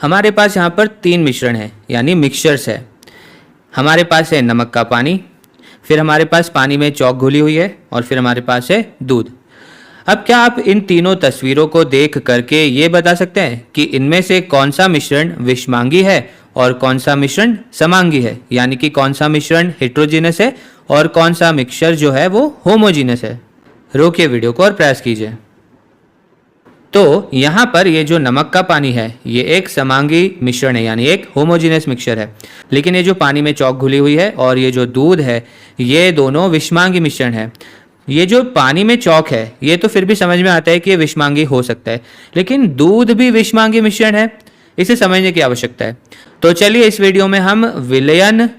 हमारे पास यहाँ पर 3 मिश्रण है यानी मिक्सचर्स है। हमारे पास है नमक का पानी, फिर हमारे पास पानी में चॉक घुली हुई है और फिर हमारे पास है दूध। अब क्या आप इन तीनों तस्वीरों को देख करके ये बता सकते हैं कि इनमें से कौन सा मिश्रण विषमांगी है और कौन सा मिश्रण समांगी है, यानी कि कौन सा मिश्रण हेट्रोजीनस है और कौन सा मिक्सचर जो है वो होमोजीनस है? रोकिए वीडियो को और प्रयास कीजिए। तो यहाँ पर ये जो नमक का पानी है ये एक समांगी मिश्रण है यानी एक होमोजीनस मिक्सचर है, लेकिन ये जो पानी में चॉक घुली हुई है और ये जो दूध है ये दोनों विषमांगी मिश्रण है। ये जो पानी में चॉक है ये तो फिर भी समझ में आता है कि ये विषमांगी हो सकता है, लेकिन दूध भी विषमांगी मिश्रण है, इसे समझने की आवश्यकता है। तो चलिए इस वीडियो में हम विलयन,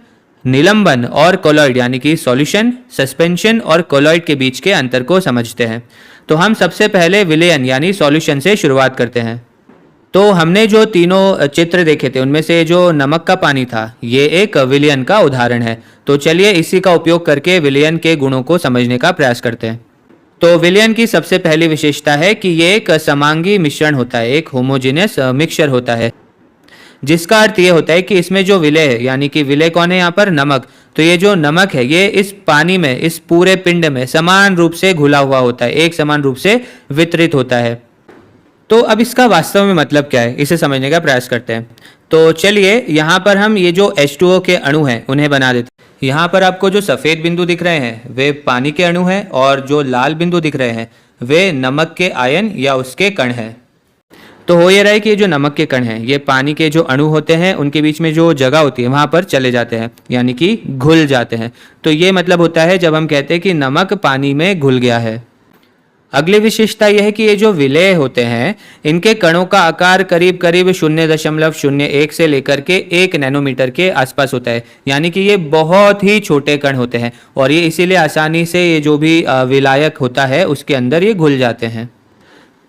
निलंबन और कोलॉइड यानी कि सॉल्यूशन, सस्पेंशन और कोलॉइड के बीच के अंतर को समझते हैं। तो हम सबसे पहले विलयन यानी सॉल्यूशन से शुरुआत करते हैं। तो हमने जो तीनों चित्र देखे थे उनमें से जो नमक का पानी था ये एक विलयन का उदाहरण है। तो चलिए इसी का उपयोग करके विलयन के गुणों को समझने का प्रयास करते हैं। तो विलयन की सबसे पहली विशेषता है कि ये एक समांगी मिश्रण होता है, एक होमोजेनियस मिक्सचर होता है, जिसका अर्थ ये होता है कि इसमें जो विलय है यानी कि विलय कौन है यहाँ पर? नमक। तो ये जो नमक है ये इस पानी में, इस पूरे पिंड में समान रूप से घुला हुआ होता है, एक समान रूप से वितरित होता है। तो अब इसका वास्तव में मतलब क्या है इसे समझने का प्रयास करते हैं। तो चलिए यहाँ पर हम ये जो H2O के अणु हैं उन्हें बना देते हैं। यहाँ पर आपको जो सफ़ेद बिंदु दिख रहे हैं वे पानी के अणु हैं और जो लाल बिंदु दिख रहे हैं वे नमक के आयन या उसके कण हैं। तो हो ये रहा है कि ये जो नमक के कण हैं ये पानी के जो अणु होते हैं उनके बीच में जो जगह होती है वहाँ पर चले जाते हैं यानी कि घुल जाते हैं। तो ये मतलब होता है जब हम कहते हैं कि नमक पानी में घुल गया है। अगली विशेषता यह है कि ये जो विलय होते हैं इनके कणों का आकार करीब करीब 0.01 से लेकर के 1 नैनोमीटर के आसपास होता है, यानी कि ये बहुत ही छोटे कण होते हैं और ये इसीलिए आसानी से ये जो भी विलायक होता है उसके अंदर ये घुल जाते हैं।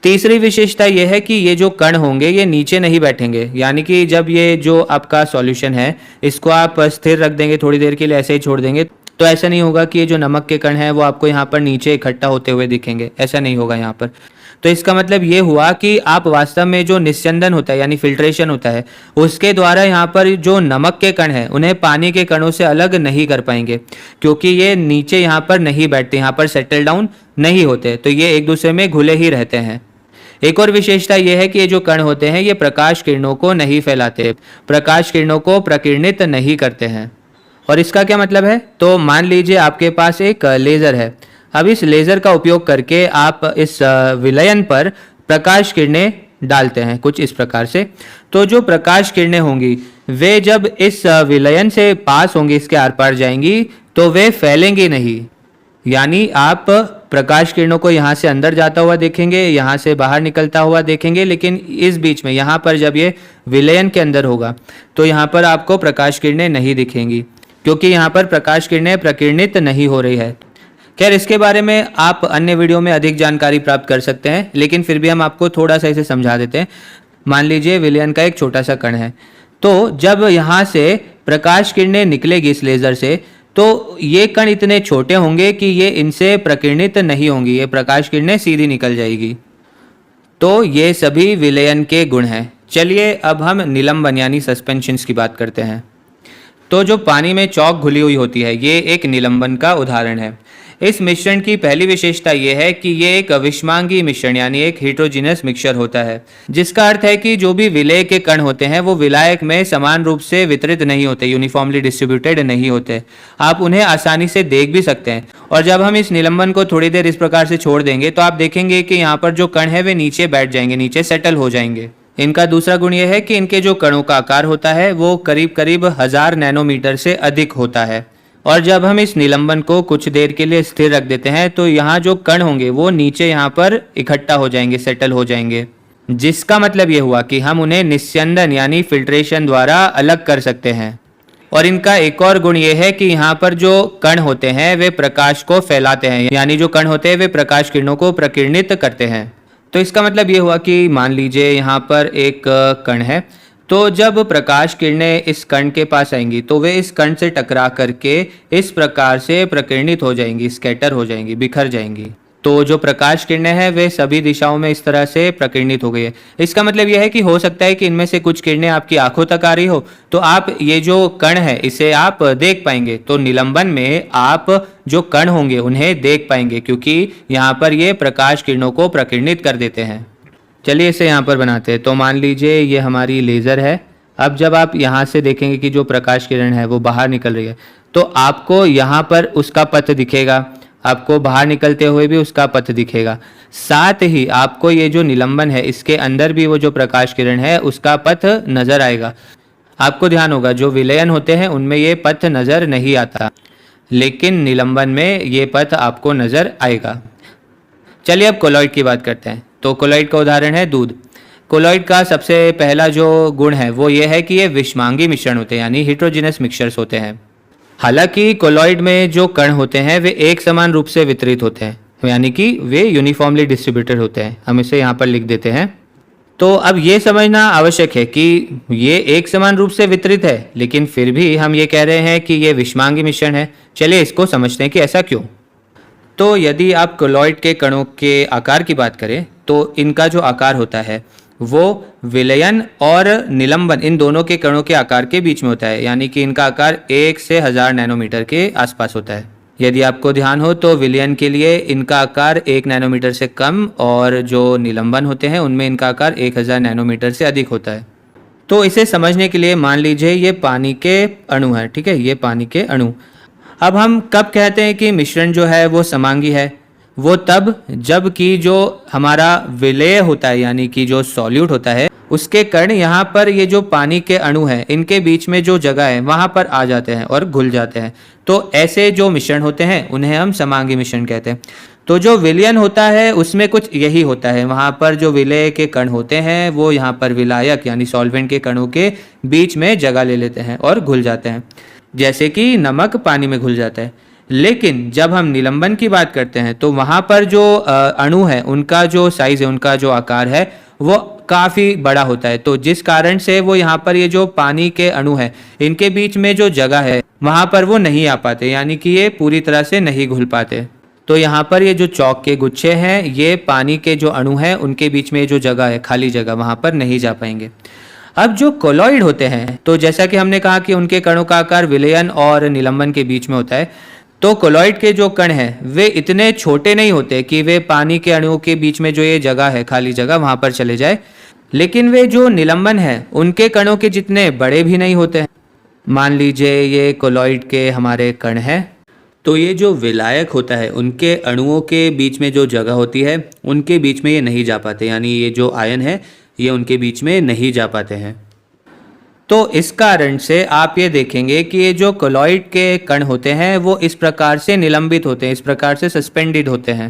तीसरी विशेषता यह है कि ये जो कण होंगे ये नीचे नहीं बैठेंगे, यानी कि जब ये जो आपका सॉल्यूशन है इसको आप स्थिर रख देंगे, थोड़ी देर के लिए ऐसे ही छोड़ देंगे, तो ऐसा नहीं होगा कि ये जो नमक के कण हैं वो आपको यहाँ पर नीचे इकट्ठा होते हुए दिखेंगे, ऐसा नहीं होगा यहाँ पर। तो इसका मतलब ये हुआ कि आप वास्तव में जो निस्यंदन होता है यानी फिल्ट्रेशन होता है उसके द्वारा यहाँ पर जो नमक के कण हैं उन्हें पानी के कणों से अलग नहीं कर पाएंगे, क्योंकि ये नीचे यहाँ पर नहीं बैठते, यहाँ पर सेटल डाउन नहीं होते, तो ये एक दूसरे में घुले ही रहते हैं। एक और विशेषता यह है कि ये जो कण होते हैं ये प्रकाश किरणों को नहीं फैलाते, प्रकाश किरणों को प्रकीर्णित नहीं करते हैं। और इसका क्या मतलब है? तो मान लीजिए आपके पास एक लेज़र है। अब इस लेज़र का उपयोग करके आप इस विलयन पर प्रकाश किरणें डालते हैं कुछ इस प्रकार से। तो जो प्रकाश किरणें होंगी वे जब इस विलयन से पास होंगी, इसके आर पार जाएंगी, तो वे फैलेंगी नहीं, यानी आप प्रकाश किरणों को यहाँ से अंदर जाता हुआ देखेंगे, यहाँ से बाहर निकलता हुआ देखेंगे, लेकिन इस बीच में यहाँ पर जब ये विलयन के अंदर होगा तो यहाँ पर आपको प्रकाश किरणें नहीं दिखेंगी, क्योंकि यहाँ पर प्रकाश किरणें प्रकीर्णित नहीं हो रही है। खैर इसके बारे में आप अन्य वीडियो में अधिक जानकारी प्राप्त कर सकते हैं, लेकिन फिर भी हम आपको थोड़ा सा इसे समझा देते हैं। मान लीजिए विलयन का एक छोटा सा कण है, तो जब यहाँ से प्रकाश किरणें निकलेगी इस लेज़र से, तो ये कण इतने छोटे होंगे कि ये इनसे प्रकीर्णित नहीं होंगी, ये प्रकाश किरणें सीधी निकल जाएगी। तो ये सभी विलयन के गुण हैं। चलिए अब हम निलंबन यानी सस्पेंशंस की बात करते हैं। तो जो पानी में चॉक घुली हुई होती है ये एक निलंबन का उदाहरण है। इस मिश्रण की पहली विशेषता यह है कि ये एक विषमांगी मिश्रण यानी एक हेट्रोजीनस मिक्सचर होता है, जिसका अर्थ है कि जो भी विलय के कण होते हैं वो विलायक में समान रूप से वितरित नहीं होते, यूनिफॉर्मली डिस्ट्रीब्यूटेड नहीं होते। आप उन्हें आसानी से देख भी सकते हैं। और जब हम इस निलंबन को थोड़ी देर इस प्रकार से छोड़ देंगे तो आप देखेंगे कि यहाँ पर जो कण है वे नीचे बैठ जाएंगे, नीचे सेटल हो जाएंगे। इनका दूसरा गुण यह है कि इनके जो कणों का आकार होता है वो करीब करीब 1000 नैनोमीटर से अधिक होता है। और जब हम इस निलंबन को कुछ देर के लिए स्थिर रख देते हैं तो यहाँ जो कण होंगे वो नीचे यहाँ पर इकट्ठा हो जाएंगे, सेटल हो जाएंगे, जिसका मतलब ये हुआ कि हम उन्हें निस्यंदन यानी फिल्ट्रेशन द्वारा अलग कर सकते हैं। और इनका एक और गुण ये है कि यहाँ पर जो कण होते हैं वे प्रकाश को फैलाते हैं, यानी जो कण होते हैं वे प्रकाश किरणों को प्रकीर्णित करते हैं। तो इसका मतलब ये हुआ कि मान लीजिए यहाँ पर एक कण है, तो जब प्रकाश किरणें इस कण के पास आएंगी तो वे इस कण से टकरा करके इस प्रकार से प्रकीर्णित हो जाएंगी, स्कैटर हो जाएंगी, बिखर जाएंगी। तो जो प्रकाश किरणें हैं वे सभी दिशाओं में इस तरह से प्रकीर्णित हो गई है। इसका मतलब यह है कि हो सकता है कि इनमें से कुछ किरणें आपकी आंखों तक आ रही हो, तो आप ये जो कण है इसे आप देख पाएंगे। तो निलंबन में आप जो कण होंगे उन्हें देख पाएंगे, क्योंकि यहाँ पर ये प्रकाश किरणों को प्रकीर्णित कर देते हैं। चलिए इसे यहाँ पर बनाते हैं। तो मान लीजिए ये हमारी लेज़र है। अब जब आप यहाँ से देखेंगे कि जो प्रकाश किरण है वो बाहर निकल रही है, तो आपको यहाँ पर उसका पथ दिखेगा, आपको बाहर निकलते हुए भी उसका पथ दिखेगा। साथ ही आपको ये जो निलंबन है इसके अंदर भी वो जो प्रकाश किरण है उसका पथ नजर आएगा। आपको ध्यान होगा जो विलयन होते हैं उनमें ये पथ नजर नहीं आता, लेकिन निलंबन में ये पथ आपको नजर आएगा। चलिए अब कोलॉइड की बात करते हैं। तो कोलॉइड का उदाहरण है दूध। कोलॉइड का सबसे पहला जो गुण है वो ये है कि ये विषमांगी मिश्रण होते हैं, यानी हेटेरोजेनस मिक्सचर्स होते हैं। हालांकि कोलॉइड में जो कण होते हैं वे एक समान रूप से वितरित होते हैं, यानी कि वे यूनिफॉर्मली डिस्ट्रीब्यूटेड होते हैं। हम इसे यहाँ पर लिख देते हैं। तो अब ये समझना आवश्यक है कि ये एक समान रूप से वितरित है, लेकिन फिर भी हम ये कह रहे हैं कि ये विषमांगी मिश्रण है। चलिए इसको समझते हैं कि ऐसा क्यों। तो यदि आप कोलॉइड के कणों के आकार की बात करें तो इनका जो आकार होता है वो विलयन और निलंबन इन दोनों के कणों के आकार के बीच में होता है, यानी कि इनका आकार 1 से 1000 नैनोमीटर के आसपास होता है। यदि आपको ध्यान हो तो विलयन के लिए इनका आकार 1 नैनोमीटर से कम और जो निलंबन होते हैं उनमें इनका आकार 1000 नैनोमीटर से अधिक होता है। तो इसे समझने के लिए मान लीजिए ये पानी के अणु है, ठीक है, ये पानी के अणु। अब हम कब कहते हैं कि मिश्रण जो है वो समांगी है? वो तब जब कि जो हमारा विलेय होता है, यानी कि जो सॉल्यूट होता है, उसके कण यहाँ पर ये जो पानी के अणु हैं इनके बीच में जो जगह है वहाँ पर आ जाते हैं और घुल जाते हैं। तो ऐसे जो मिश्रण होते हैं उन्हें हम समांगी मिश्रण कहते हैं। तो जो विलयन होता है उसमें कुछ यही होता है, वहाँ पर जो विलेय के कण होते हैं वो यहाँ पर विलायक यानी सॉल्वेंट के कणों के बीच में जगह ले लेते हैं और घुल जाते हैं, जैसे कि नमक पानी में घुल जाता है। लेकिन जब हम निलंबन की बात करते हैं तो वहाँ पर जो अणु है उनका जो साइज है, उनका जो आकार है वो काफ़ी बड़ा होता है। तो जिस कारण से वो यहाँ पर ये जो पानी के अणु है इनके बीच में जो जगह है वहाँ पर वो नहीं आ पाते, यानी कि ये पूरी तरह से नहीं घुल पाते। तो यहाँ पर ये जो चौक के गुच्छे हैं ये पानी के जो अणु हैं उनके बीच में जो जगह है, खाली जगह, वहाँ पर नहीं जा पाएंगे। अब जो कोलॉइड होते हैं तो जैसा कि हमने कहा कि उनके कणों का आकार विलयन और निलंबन के बीच में होता है। तो कोलॉइड के जो कण हैं वे इतने छोटे नहीं होते कि वे पानी के अणुओं के बीच में जो ये जगह है, खाली जगह, वहाँ पर चले जाए, लेकिन वे जो निलंबन है उनके कणों के जितने बड़े भी नहीं होते हैं। मान लीजिए ये कोलॉइड के हमारे कण हैं, तो ये जो विलायक होता है उनके अणुओं के बीच में जो जगह होती है उनके बीच में ये नहीं जा पाते, यानी ये जो आयन है ये उनके बीच में नहीं जा पाते हैं। तो इस कारण से आप ये देखेंगे कि ये जो कोलॉइड के कण होते हैं वो इस प्रकार से निलंबित होते हैं, इस प्रकार से सस्पेंडेड होते हैं।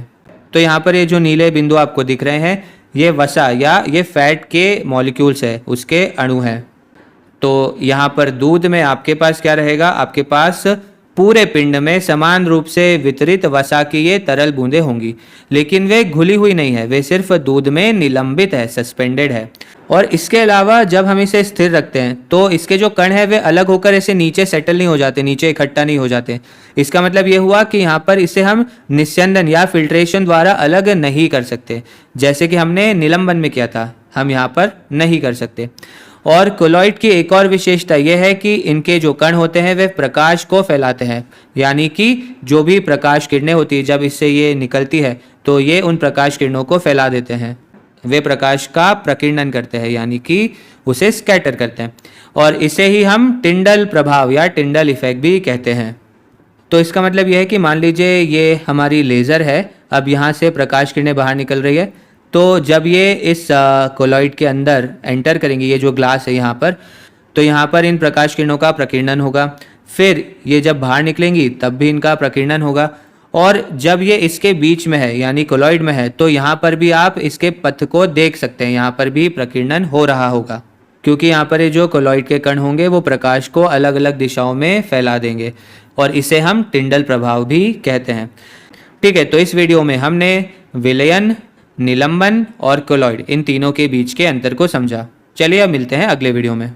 तो यहाँ पर ये जो नीले बिंदु आपको दिख रहे हैं ये वसा या ये फैट के मॉलिक्यूल्स है, उसके अणु हैं। तो यहाँ पर दूध में आपके पास क्या रहेगा? आपके पास पूरे पिंड में समान रूप से वितरित वसा की ये तरल बूंदें होंगी, लेकिन वे घुली हुई नहीं है, वे सिर्फ दूध में निलंबित है, सस्पेंडेड है। और इसके अलावा जब हम इसे स्थिर रखते हैं तो इसके जो कण है वे अलग होकर ऐसे नीचे सेटल नहीं हो जाते, नीचे इकट्ठा नहीं हो जाते। इसका मतलब ये हुआ कि यहाँ पर इसे हम निस्यंदन या फिल्ट्रेशन द्वारा अलग नहीं कर सकते, जैसे कि हमने निलंबन में किया था, हम यहाँ पर नहीं कर सकते। और कोलॉइड की एक और विशेषता यह है कि इनके जो कण होते हैं वे प्रकाश को फैलाते हैं, यानी कि जो भी प्रकाश किरणें होती है जब इससे ये निकलती है तो ये उन प्रकाश किरणों को फैला देते हैं, वे प्रकाश का प्रकीर्णन करते हैं, यानी कि उसे स्कैटर करते हैं। और इसे ही हम टिंडल प्रभाव या टिंडल इफेक्ट भी कहते हैं। तो इसका मतलब यह है कि मान लीजिए ये हमारी लेज़र है, अब यहाँ से प्रकाश किरणें बाहर निकल रही है, तो जब ये इस कोलॉइड के अंदर एंटर करेंगी, ये जो ग्लास है यहाँ पर, तो यहाँ पर इन प्रकाश किरणों का प्रकीर्णन होगा। फिर ये जब बाहर निकलेंगी तब भी इनका प्रकीर्णन होगा। और जब ये इसके बीच में है यानी कोलॉइड में है तो यहाँ पर भी आप इसके पथ को देख सकते हैं, यहाँ पर भी प्रकीर्णन हो रहा होगा, क्योंकि यहाँ पर ये जो कोलॉइड के कण होंगे वो प्रकाश को अलग अलग दिशाओं में फैला देंगे, और इसे हम टिंडल प्रभाव भी कहते हैं। ठीक है, तो इस वीडियो में हमने विलयन, निलंबन और कोलॉइड इन तीनों के बीच के अंतर को समझा। चलिए अब मिलते हैं अगले वीडियो में।